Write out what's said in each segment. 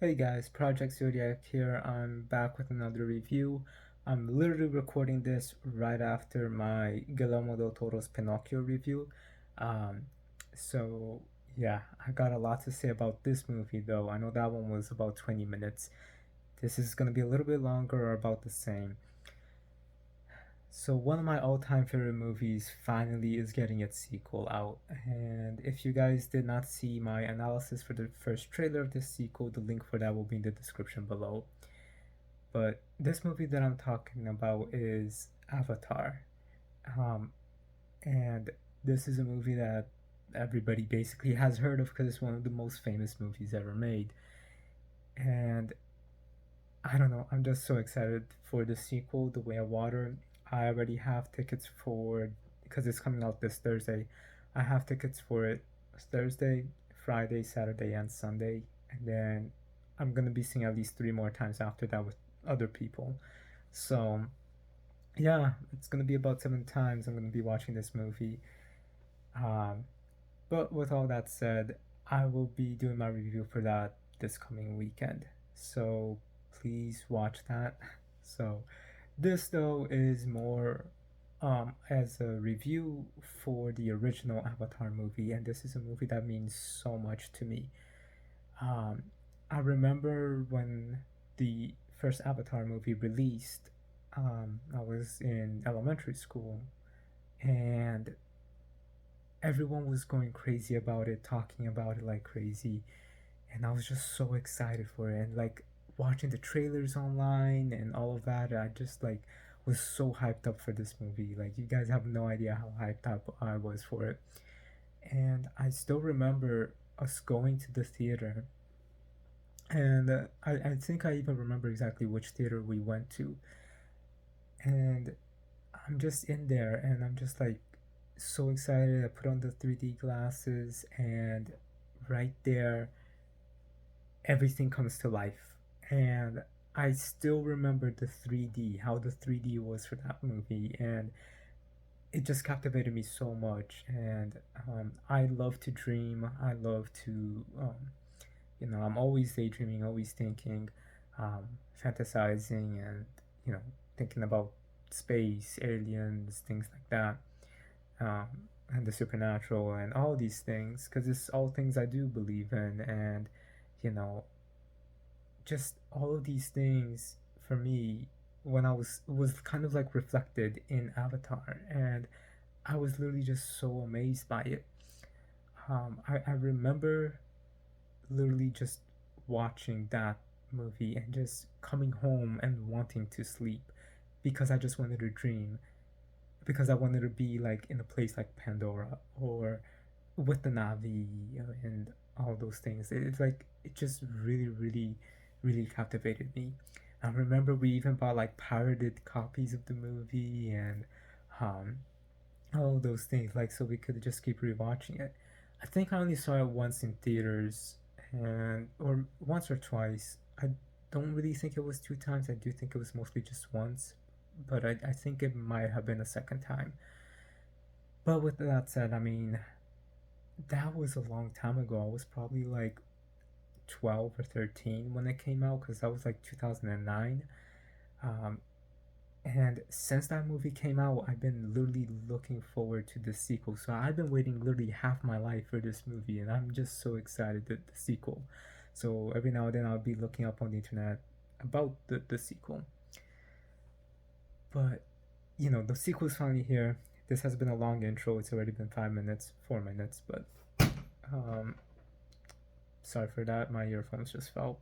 Hey guys, project-zodiac here. I'm back with another review. I'm literally recording this right after my Guillermo del Toro's Pinocchio review. Um, so yeah, I got a lot to say about this movie though. I know that one was about 20 minutes. This is gonna be a little bit longer or about the same. So one of my all-time favorite movies finally is getting its sequel out. And if you guys did not see my analysis for the first trailer of this sequel, the link for that will be in the description below. But this movie that I'm talking about is Avatar. Um, and this is a movie that everybody basically has heard of because it's one of the most famous movies ever made. And I don't know, I'm just so excited for the sequel, The Way of Water. I already have tickets for because it's coming out this Thursday. I have tickets for it Thursday, Friday, Saturday, and Sunday, and then I'm gonna be seeing at least three more times after that with other people. So yeah, it's gonna be about 7 times I'm gonna be watching this movie. Um, but with all that said, I will be doing my review for that this coming weekend. So please watch that. So this though is more as a review for the original Avatar movie, and this is a movie that means so much to me. Um, I remember when the first Avatar movie released, I was in elementary school, and everyone was going crazy about it, talking about it like crazy, and I was just so excited for it. And like watching the trailers online and all of that, I just like was so hyped up for this movie. Like you guys have no idea how hyped up I was for it. And I still remember us going to the theater, and I think I even remember exactly which theater we went to. And I'm just in there, and I'm just like so excited. I put on the 3D glasses, and right there, everything comes to life. And I still remember the 3D, how the 3D was for that movie, and it just captivated me so much. And I love to dream. I love to, I'm always daydreaming, always thinking, fantasizing, and you know, thinking about space, aliens, things like that, um, and the supernatural, and all these things, because it's all things I do believe in, and you know, just all of these things for me when I was kind of like reflected in Avatar, and I was literally just so amazed by it. I remember literally just watching that movie and just coming home and wanting to sleep because I just wanted to dream, because I wanted to be like in a place like Pandora or with the Navi and all those things. It's like it just really, really, really captivated me. I remember we even bought like pirated copies of the movie and um, all those things, like so we could just keep rewatching it. I think I only saw it once in theaters, and or once or twice. I don't really think it was 2 times. I do think it was mostly just once, but I think it might have been a second time. But with that said, I mean, that was a long time ago. I was probably like 12 or 13 when it came out because that was like 2009. Um, and since that movie came out, I've been literally looking forward to the sequel. So I've been waiting literally half my life for this movie, and I'm just so excited that the sequel. So every now and then I'll be looking up on the internet about the sequel. But the sequel's finally here. This has been a long intro. It's already been 5 minutes, 4 minutes, but um, sorry for that. My earphones just fell.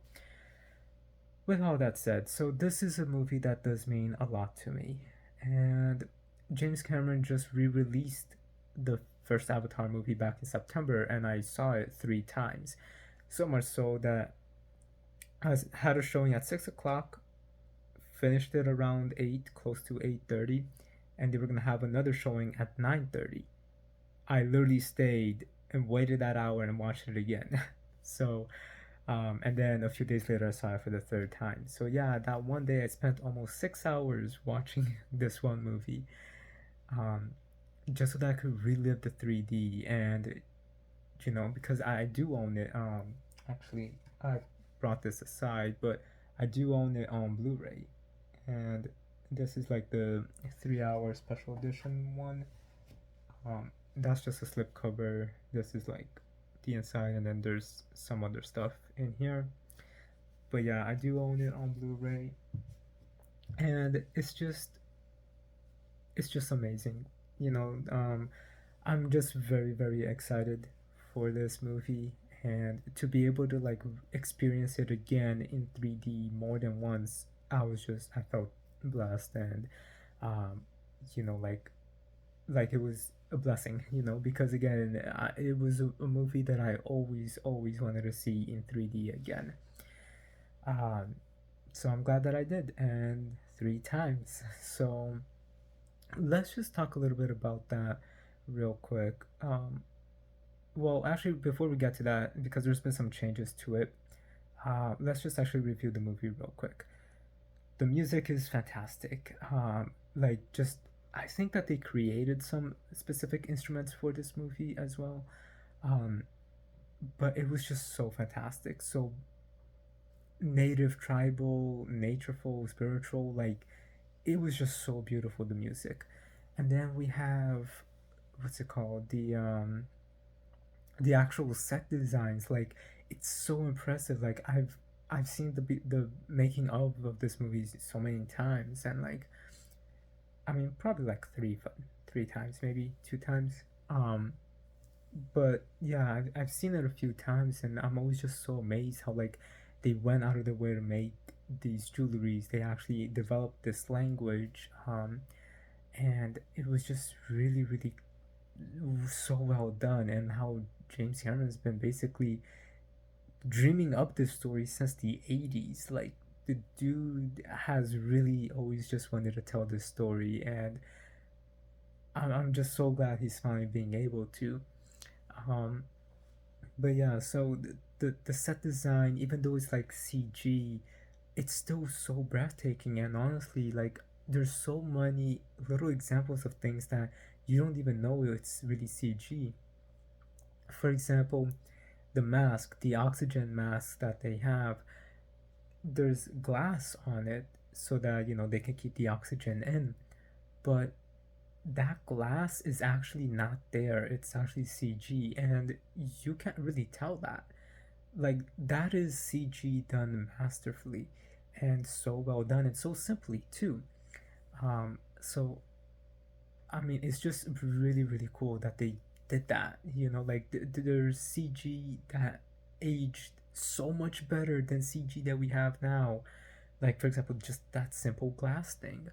With all that said, so this is a movie that does mean a lot to me. And James Cameron just re released the first Avatar movie back in September, and I saw it 3 times. So much so that I had a showing at 6 o'clock, finished it around 8, close to 8:30, and they were gonna have another showing at 9:30. I literally stayed and waited that hour and watched it again. So and then a few days later, I saw it for the third time. So yeah, that one day I spent almost 6 hours watching this one movie, um, just so that I could relive the 3D and because I do own it. Actually, I brought this aside, but I do own it on Blu-ray, and this is like the 3-hour special edition one. That's just a slipcover. This is like the inside, and then there's some other stuff in here. But yeah, I do own it on Blu-ray, and it's just amazing. You know, I'm just very very excited for this movie, and to be able to like experience it again in 3D more than once. I felt blessed, and um, you know, like it was a blessing, because again, it was a movie that I always wanted to see in 3D again. Um, so I'm glad that I did, and three times. So let's just talk a little bit about that real quick. Well, actually, before we get to that, because there's been some changes to it, let's just actually review the movie real quick. The music is fantastic. Just I think that they created some specific instruments for this movie as well. Um, but it was just so fantastic. So native, tribal, natureful, spiritual. Like it was just so beautiful, the music. And then we have what's it called, the actual set designs. Like it's so impressive. Like I've seen the making of this movie so many times, and like I mean probably like three times, maybe two times. Um, but yeah, I've seen it a few times, and I'm always just so amazed how like they went out of their way to make these jewelries. They actually developed this language, and it was just really really so well done. And how James Cameron's been basically dreaming up this story since the 80s. Like the dude has really always just wanted to tell this story, and I'm just so glad he's finally being able to. Um, but yeah, so the set design, even though it's like CG, it's still so breathtaking. And honestly, like there's so many little examples of things that you don't even know it's really CG. For example, the mask, the oxygen mask that they have, there's glass on it so that they can keep the oxygen in, but that glass is actually not there. It's actually CG, and you can't really tell that. Like that is CG done masterfully, and so well done, and so simply too. So I mean, it's just really really cool that they did that. Like there's CG that aged so much better than CG that we have now. Like for example, just that simple glass thing.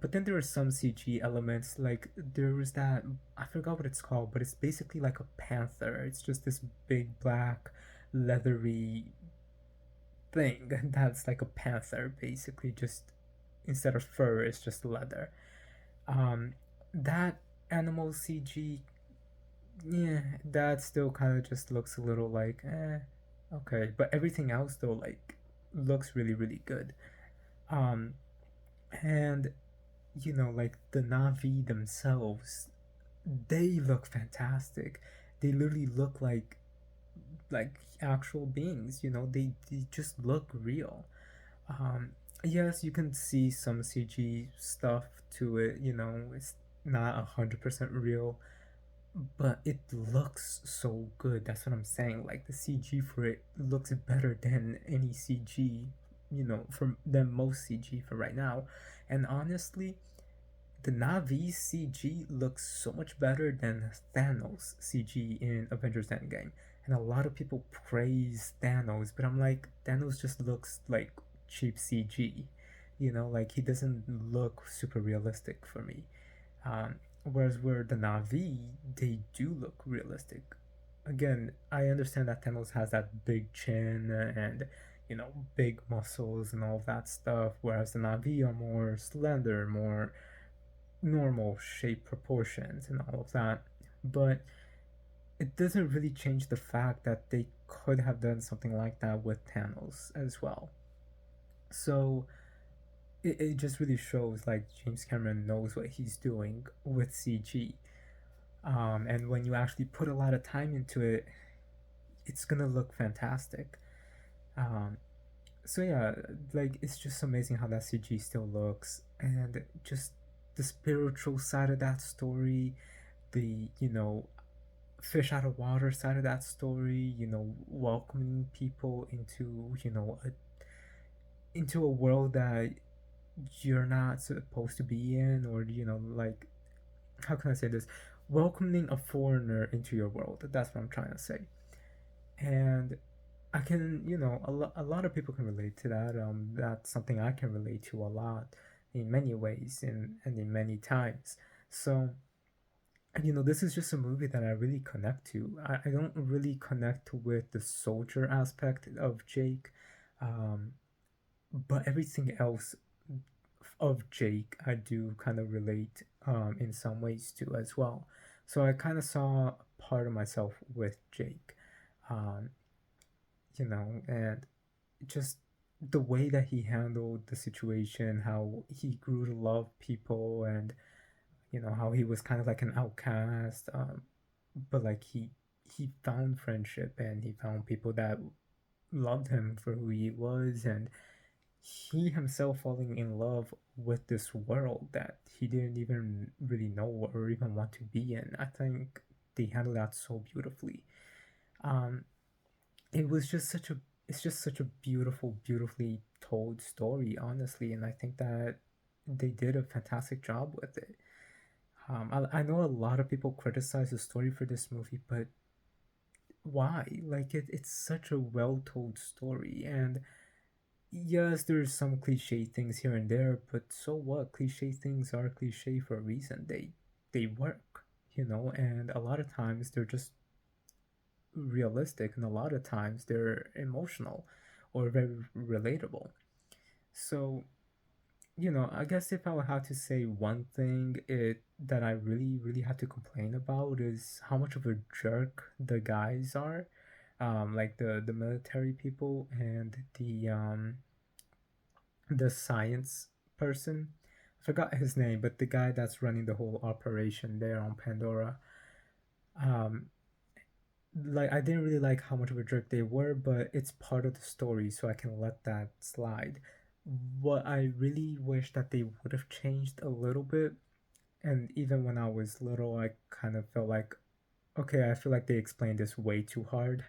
But then there are some CG elements, like there was that, I forgot what it's called, but it's basically like a panther. It's just this big black leathery thing that's like a panther, basically. Just instead of fur, it's just leather. Um, that animal CG, yeah, that still kind of just looks a little like, okay. But everything else though, like, looks really really good. Um, and like the Navi themselves, they look fantastic. They literally look like actual beings. They just look real. Um, yes, you can see some CG stuff to it. It's not 100% real, but it looks so good. That's what I'm saying. Like the CG for it looks better than any CG, from than most CG for right now. And honestly, the Navi CG looks so much better than Thanos CG in Avengers Endgame. And a lot of people praise Thanos, but I'm like, Thanos just looks like cheap CG. Like he doesn't look super realistic for me. Whereas where the Navi, they do look realistic. Again, I understand that Thanos has that big chin and big muscles and all that stuff, whereas the Navi are more slender, more normal shape proportions and all of that. But it doesn't really change the fact that they could have done something like that with Thanos as well. So it just really shows like James Cameron knows what he's doing with CG. And when you actually put a lot of time into it, it's gonna look fantastic. Um, so yeah, like it's just amazing how that CG still looks, and just the spiritual side of that story, the fish out of water side of that story, welcoming people into into a world that you're not supposed to be in, or like, how can I say this, welcoming a foreigner into your world. That's what I'm trying to say. And I can, a lot of people can relate to that. That's something I can relate to a lot in many ways, and in many times. So, this is just a movie that I really connect to. I don't really connect with the soldier aspect of Jake, um, but everything else of Jake, I do kind of relate in some ways too as well. So I kind of saw part of myself with Jake, um, and just the way that he handled the situation, how he grew to love people, and how he was kind of like an outcast, but like he found friendship, and he found people that loved him for who he was, and he himself falling in love with this world that he didn't even really know or even want to be in. I think they handled that so beautifully. Um, it was just such a it's just such a beautifully told story, honestly, and I think that they did a fantastic job with it. I know a lot of people criticize the story for this movie, but why? Like it's such a well told story, and yes, there's some cliche things here and there, but so what? Cliche things are cliche for a reason. They work, and a lot of times they're just realistic, and a lot of times they're emotional or very relatable. So, I guess if I would have to say one thing it that I really have to complain about is how much of a jerk the guys are. Like the military people and the science person. I forgot his name, but the guy that's running the whole operation there on Pandora. Um, like I didn't really like how much of a jerk they were, but it's part of the story, so I can let that slide. What I really wish that they would have changed a little bit, and even when I was little, I kind of felt like, okay, I feel like they explained this way too hard,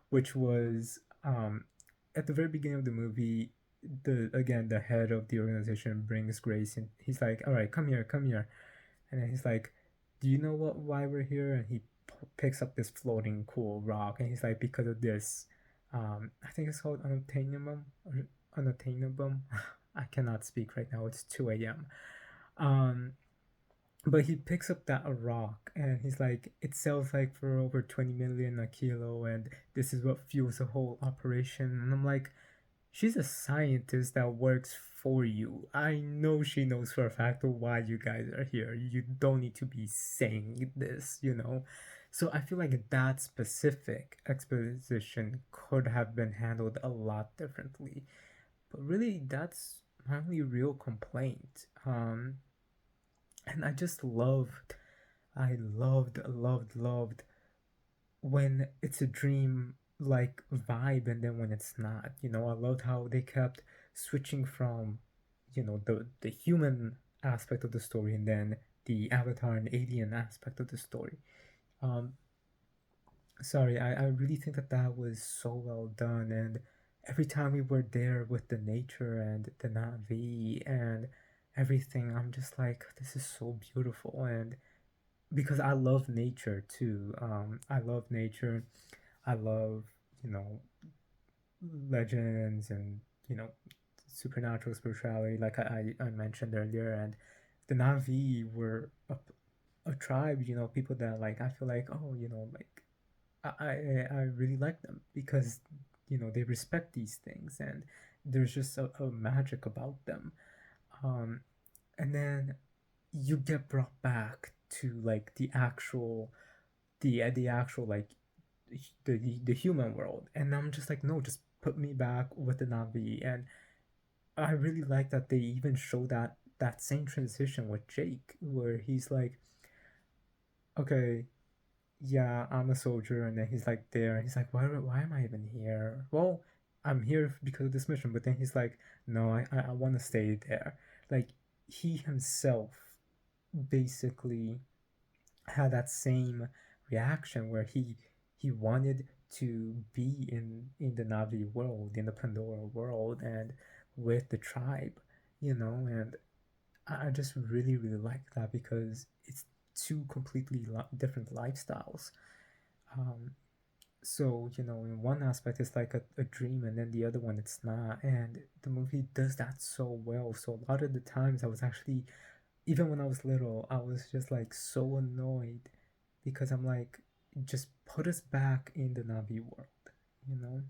which was at the very beginning of the movie, the head of the organization brings Grace and he's like, all right, come here, and then he's like, do you know why we're here? And he picks up this floating cool rock, and he's like, because of this, I think it's called unattainable or unattainable. I cannot speak right now. It's 2 a.m. Um, but he picks up that rock, and he's like, it sells like for over 20 million a kilo, and this is what fuels the whole operation. And I'm like, she's a scientist that works for you. I know she knows for a fact why you guys are here. You don't need to be saying this. So I feel like that specific exposition could have been handled a lot differently. But really, that's my only real complaint. And I loved when it's a dream like vibe, and then when it's not. I loved how they kept switching from, the human aspect of the story, and then the avatar and alien aspect of the story. Um, sorry, I really think that that was so well done, and every time we were there with the nature and the Navi and everything, I'm just like, this is so beautiful. And because I love nature too. I love nature. I love, you know, legends and, supernatural spirituality, like I mentioned earlier. And the Navi were a tribe, people that, like, I feel like, oh, like, I really like them because, they respect these things, and there's just a magic about them. Um, and then you get brought back to like the actual, like, the human world, and I'm just like, no, just put me back with the Navi. And I really like that they even show that same transition with Jake, where he's like, okay, yeah, I'm a soldier, and then he's like there, and he's like, why am I even here? Well, I'm here because of this mission, but then he's like, no, I want to stay there. Like he himself basically had that same reaction where he wanted to be in the Navi world, in the Pandora world, and with the tribe, and I just really like that because it's two completely different lifestyles. Um, so in one aspect it's like a dream, and then the other one it's not, and the movie does that so well. So a lot of the times I was actually, even when I was little, I was just like so annoyed because I'm like, just put us back in the Navi world, you know.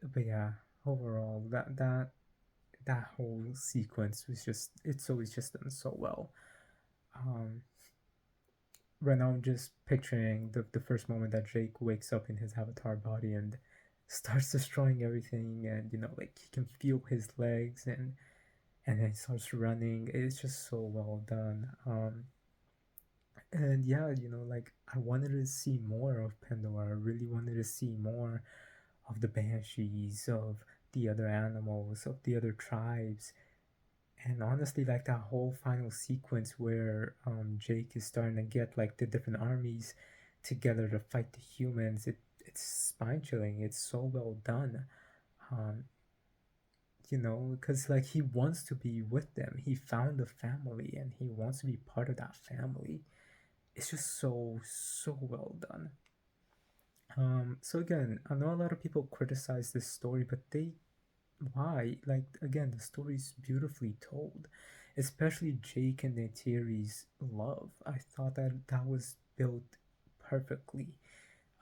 But yeah, overall that whole sequence was just, it's always just done so well. um right now I'm just picturing the first moment that Jake wakes up in his avatar body and starts destroying everything, and like he can feel his legs, and then he starts running. It's just so well done. And yeah, like I wanted to see more of Pandora. I really wanted to see more of the banshees, of the other animals, of the other tribes. And honestly, like that whole final sequence where Jake is starting to get like the different armies together to fight the humans, it's spine chilling. It's so well done. Um, because like he wants to be with them. He found a family and he wants to be part of that family. It's just so well done. So again, I know a lot of people criticize this story, but why? Like again, the story's beautifully told, especially Jake and Neytiri's love. I thought that was built perfectly,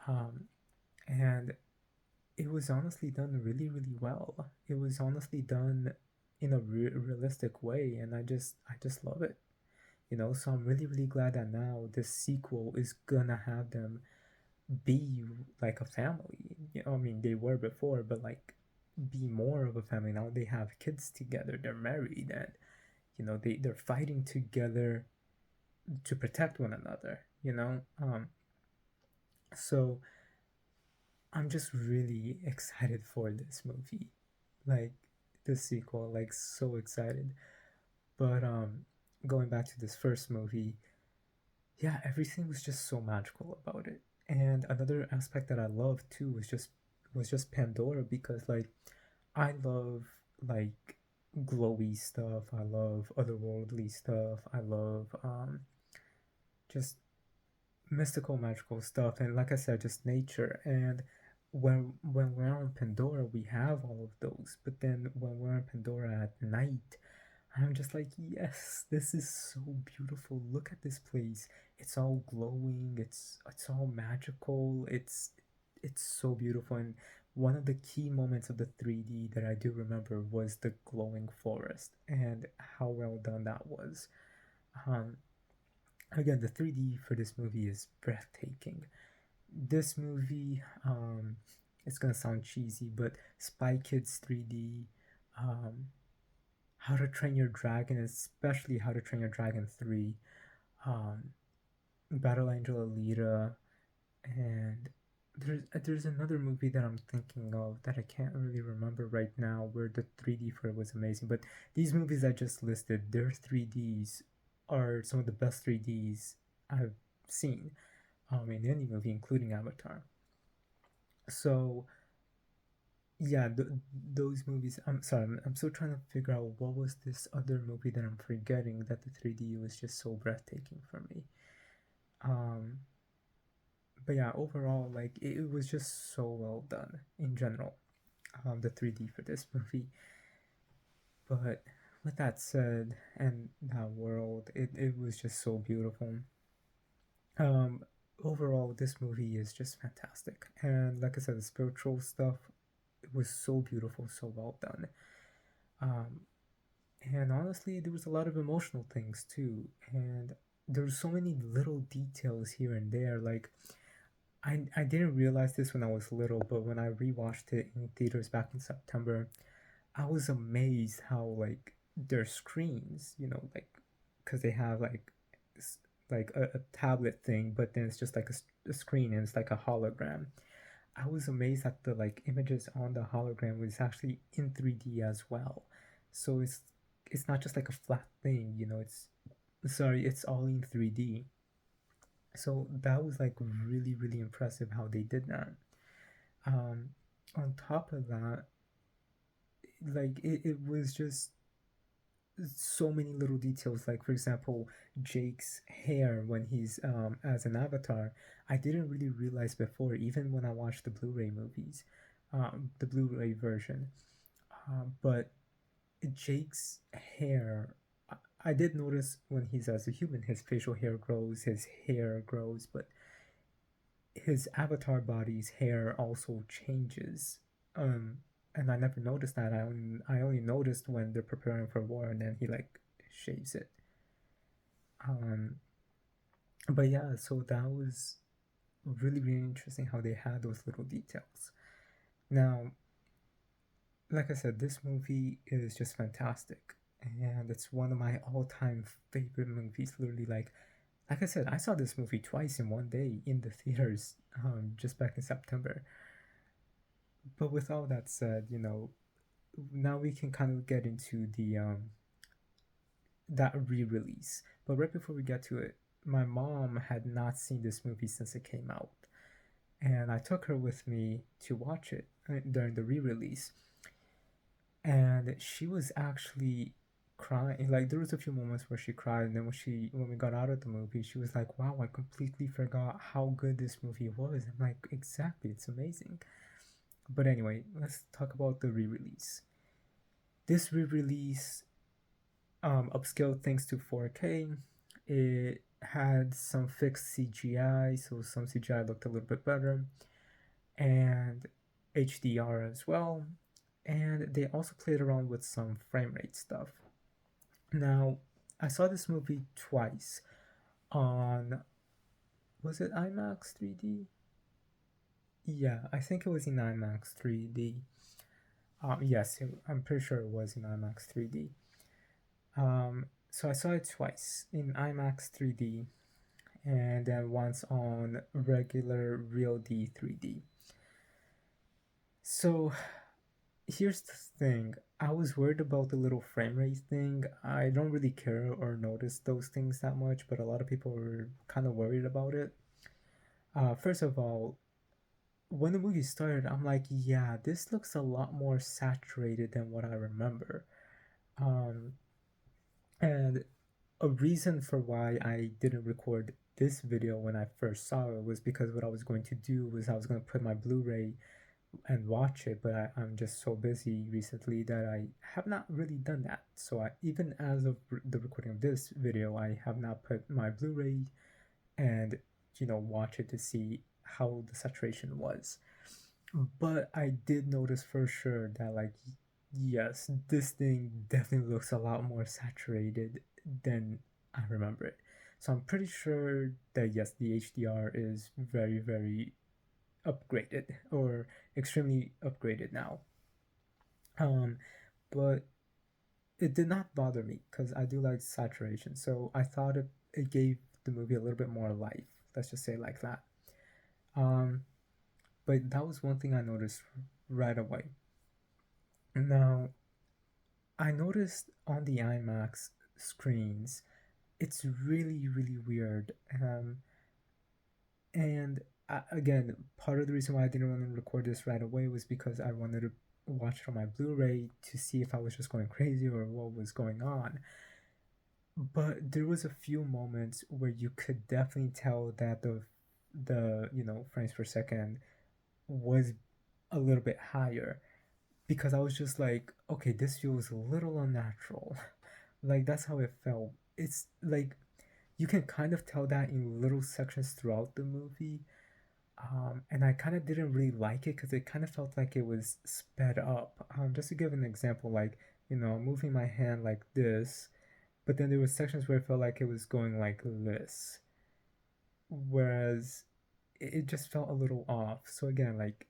um, and it was honestly done really well. It was honestly done in a realistic way, and I just love it. So I'm really glad that now this sequel is gonna have them be like a family. I mean, they were before, but like be more of a family now. They have kids together. They're married, and they're fighting together to protect one another. So I'm just really excited for this movie, like the sequel. Like so excited. But going back to this first movie, yeah, everything was just so magical about it. And another aspect that I love too was just Pandora, because like I love like glowy stuff. I love otherworldly stuff. I love just mystical magical stuff, and like I said, just nature. And when we're on Pandora we have all of those, but then when we're on Pandora at night, I'm just like, yes, this is so beautiful. Look at this place. It's all glowing. It's all magical. It's so beautiful. And one of the key moments of the 3D that I do remember was the glowing forest and how well done that was. Um, Again, the 3D for this movie is breathtaking. This movie, it's gonna sound cheesy, but Spy Kids 3D, um, How to Train Your Dragon, especially How to Train Your Dragon 3, um, Battle Angel Alita, and there's another movie that I'm thinking of that I can't really remember right now where the 3D for it was amazing. But these movies I just listed, their 3Ds are some of the best 3Ds I've seen in any movie, including Avatar. So yeah, those movies. I'm sorry, I'm still trying to figure out what was this other movie that I'm forgetting that the 3D was just so breathtaking for me. Um, but yeah, overall, like it was just so well done in general. The 3D for this movie. But with that said, and that world, it was just so beautiful. Um, Overall, this movie is just fantastic, and like I said, the spiritual stuff, it was so beautiful, so well done. Um, and honestly, there was a lot of emotional things too, and there were so many little details here and there. Like I didn't realize this when I was little, but when I rewatched it in theaters back in September, I was amazed how like their screens, like because they have like a tablet thing, but then it's just like a screen and it's like a hologram. I was amazed that the like images on the hologram was actually in 3D as well. So it's not just like a flat thing, you know, it's all in 3D. So that was like really, really impressive how they did that. Um, on top of that, like it was just so many little details. Like for example, Jake's hair when he's as an avatar, I didn't really realize before, even when I watched the Blu-ray movies, the Blu-ray version. But Jake's hair, I did notice when he's as a human, his facial hair grows, his hair grows, but his avatar body's hair also changes. Um, and I never noticed that. I only noticed when they're preparing for war, and then he like shaves it. Um, but yeah, so that was really really interesting how they had those little details. Now, like I said, this movie is just fantastic, and it's one of my all-time favorite movies. Literally, like I said, I saw this movie twice in one day in the theaters, just back in September. But with all that said, you know, now we can kind of get into the that re-release. But right before we get to it, my mom had not seen this movie since it came out, and I took her with me to watch it during the re-release, and she was actually crying. Like there was a few moments where she cried, and then when we got out of the movie, she was like, "Wow, I completely forgot how good this movie was." I'm like, "Exactly, it's amazing." But anyway, let's talk about the re-release. This re-release upscaled things to 4K. It had some fixed CGI, so some CGI looked a little bit better, and HDR as well. And they also played around with some frame rate stuff. Now, I saw this movie twice on, was it IMAX 3D? Yeah, I think it was in IMAX 3D. Yes, I'm pretty sure it was in IMAX 3D. So I saw it twice in IMAX 3D and then once on regular Real D 3D. So here's the thing. I was worried about the little frame rate thing. I don't really care or notice those things that much, but a lot of people were kind of worried about it. First of all, when the movie started, I'm like, yeah, this looks a lot more saturated than what I remember. Um, and a reason for why I didn't record this video when I first saw it was because what I was going to do was I was going to put my Blu-ray and watch it, but I'm just so busy recently that I have not really done that. So even as of the recording of this video, I have not put my Blu-ray and watch it to see how the saturation was. But I did notice for sure that yes, this thing definitely looks a lot more saturated than I remember it. So I'm pretty sure that yes, the HDR is very very upgraded or extremely upgraded now. Um, but it did not bother me because I do like saturation. So I thought it gave the movie a little bit more life. Let's just say like that. Um, but that was one thing I noticed right away. Now, I noticed on the IMAX screens, it's really, really weird. And again, part of the reason why I didn't want to record this right away was because I wanted to watch it on my Blu-ray to see if I was just going crazy or what was going on. But there was a few moments where you could definitely tell that the frames per second was a little bit higher because I was just like, okay, this feels a little unnatural. Like that's how it felt. It's like you can kind of tell that in little sections throughout the movie. And I kind of didn't really like it because it kind of felt like it was sped up. Just to give an example, like, moving my hand like this, but then there were sections where it felt like it was going like this. Whereas it just felt a little off. So again, like,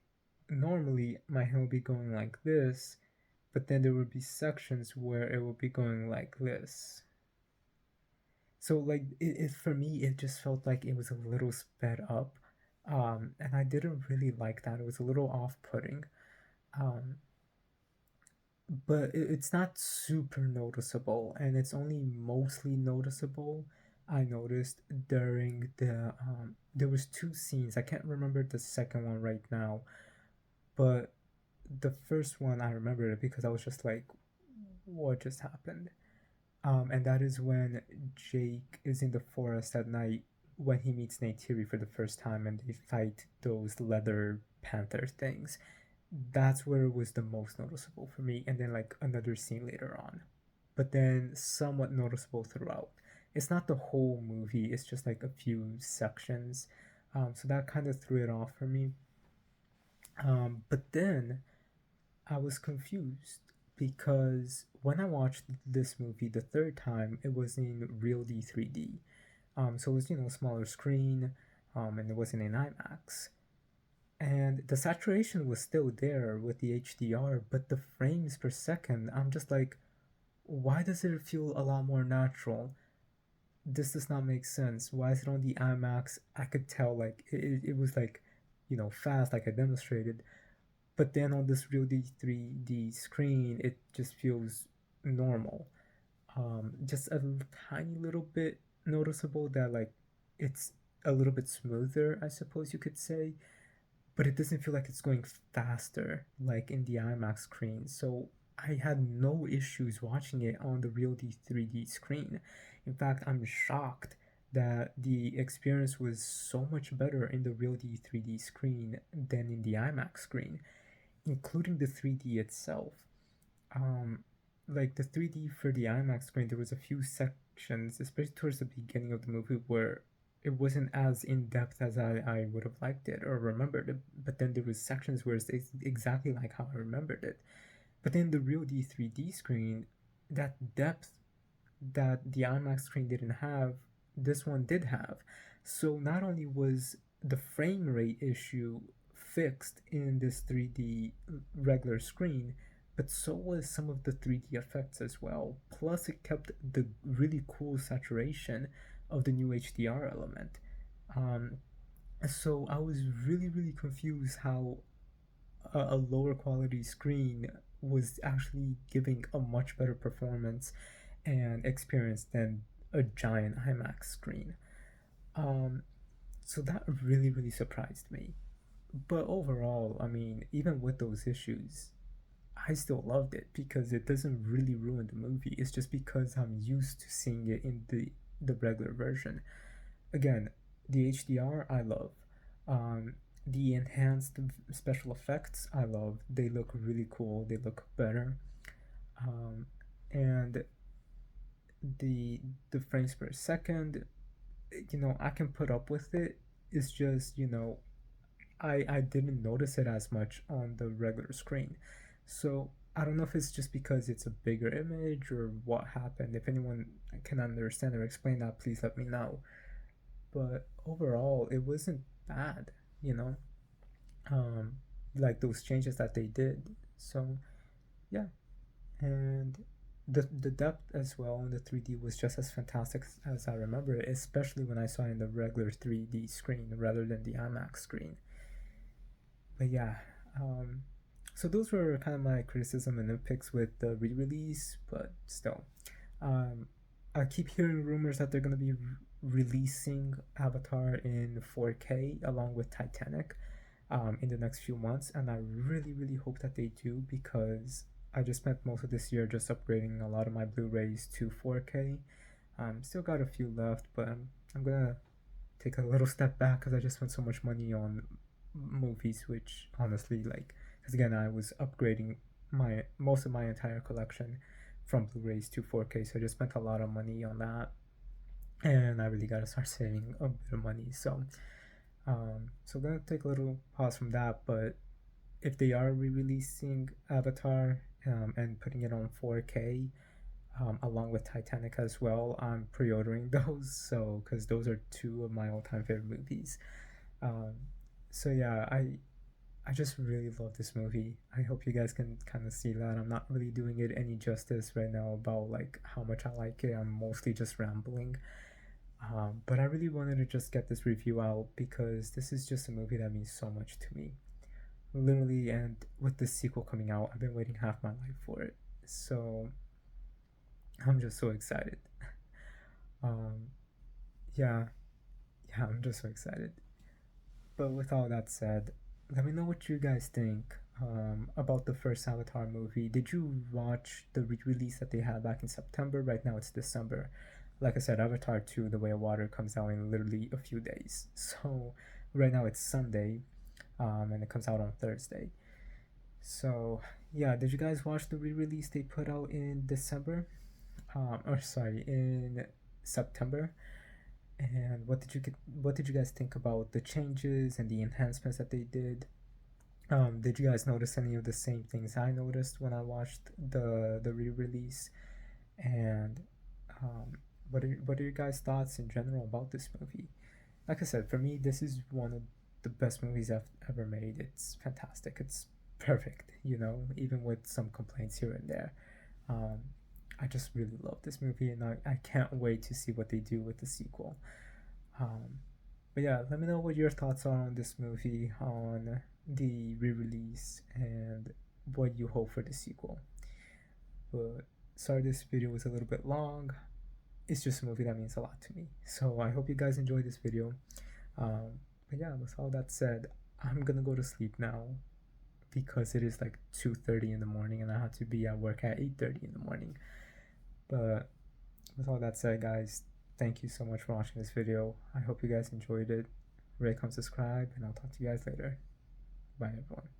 normally my hand would be going like this, but then there would be sections where it would be going like this. So like it for me it just felt like it was a little sped up. And I didn't really like that. It was a little off-putting. Um, but it's not super noticeable, and it's only mostly noticeable. I noticed during there was two scenes. I can't remember the second one right now, but the first one I remember it because I was just like, what just happened? And that is when Jake is in the forest at night when he meets Neytiri for the first time and they fight those leather panther things. That's where it was the most noticeable for me, and then like another scene later on. But then somewhat noticeable throughout. It's not the whole movie, it's just like a few sections. So that kind of threw it off for me. But then I was confused because when I watched this movie the third time, it was in Real D 3D. So it was, smaller screen, and it wasn't in IMAX. And the saturation was still there with the HDR, but the frames per second, I'm just like, why does it feel a lot more natural? This does not make sense. Why is it on the IMAX? I could tell, like, it was like, fast, like I demonstrated. But then on this Real D 3D screen, it just feels normal. Just a tiny little bit noticeable that, like, it's a little bit smoother, I suppose you could say, but it doesn't feel like it's going faster like in the IMAX screen. So I had no issues watching it on the Real D 3D screen. In fact, I'm shocked that the experience was so much better in the Real D 3D screen than in the IMAX screen, including the 3D itself. Um, like the 3D for the IMAX screen, there was a few sections, especially towards the beginning of the movie, where it wasn't as in depth as I would have liked it or remembered it. But then there was sections where it's exactly like how I remembered it. But then the real D3D screen, that depth that the IMAX screen didn't have, this one did have. So not only was the frame rate issue fixed in this 3D regular screen, but so was some of the 3D effects as well. Plus, it kept the really cool saturation of the new HDR element. Um, so I was really, really confused how a lower quality screen was actually giving a much better performance and experience than a giant IMAX screen. Um, so that really, really surprised me. But overall, I mean, even with those issues, I still loved it because it doesn't really ruin the movie. It's just because I'm used to seeing it in the regular version. Again, the HDR I love. The enhanced special effects I love. They look really cool. They look better. Um, and the frames per second, I can put up with it. It's just, I didn't notice it as much on the regular screen. So I don't know if it's just because it's a bigger image or what happened. If anyone can understand or explain that, please let me know. But overall, it wasn't bad, you know, um, like those changes that they did. So yeah, and the depth as well in the 3D was just as fantastic as I remember it, especially when I saw it in the regular 3D screen rather than the IMAX screen. But yeah, um, so those were kind of my criticism and nitpicks with the re-release, but still, um, I keep hearing rumors that they're going to be releasing Avatar in 4K along with Titanic in the next few months, and I really, really hope that they do because I just spent most of this year just upgrading a lot of my Blu-rays to 4K. Still got a few left, but I'm gonna take a little step back because I just spent so much money on movies, which honestly, like, because again, I was upgrading my most of my entire collection from Blu-rays to 4K, so I just spent a lot of money on that, and I really gotta start saving a bit of money. So I'm gonna take a little pause from that, but if they are re-releasing Avatar and putting it on 4K, along with Titanic as well, I'm pre-ordering those. So because those are two of my all-time favorite movies. Um, so yeah, I just really love this movie. I hope you guys can kind of see that. I'm not really doing it any justice right now about like how much I like it. I'm mostly just rambling. But I really wanted to just get this review out because this is just a movie that means so much to me. Literally, and with the sequel coming out, I've been waiting half my life for it. So I'm just so excited. Um, yeah, yeah, I'm just so excited. But with all that said, let me know what you guys think about the first Avatar movie. Did you watch the re-release that they had back in September? Right now it's December. Like I said, Avatar 2, The Way of Water, comes out in literally a few days. So right now it's Sunday, and it comes out on Thursday. So yeah, did you guys watch the re-release they put out in December? Or sorry, in September? And what did you guys think about the changes and the enhancements that they did? Did you guys notice any of the same things I noticed when I watched the re-release? And um, what are your guys' thoughts in general about this movie? Like I said, for me, this is one of the best movies I've ever made. It's fantastic. It's perfect, even with some complaints here and there. Um, I just really love this movie, and I can't wait to see what they do with the sequel. Um, but yeah, let me know what your thoughts are on this movie, on the re release, and what you hope for the sequel. But sorry this video was a little bit long. It's just a movie that means a lot to me. So I hope you guys enjoyed this video. But yeah, with all that said, I'm gonna go to sleep now because it is like 2:30 in the morning and I have to be at work at 8:30 in the morning. But with all that said, guys, thank you so much for watching this video. I hope you guys enjoyed it. Rate, comment, subscribe, and I'll talk to you guys later. Bye, everyone.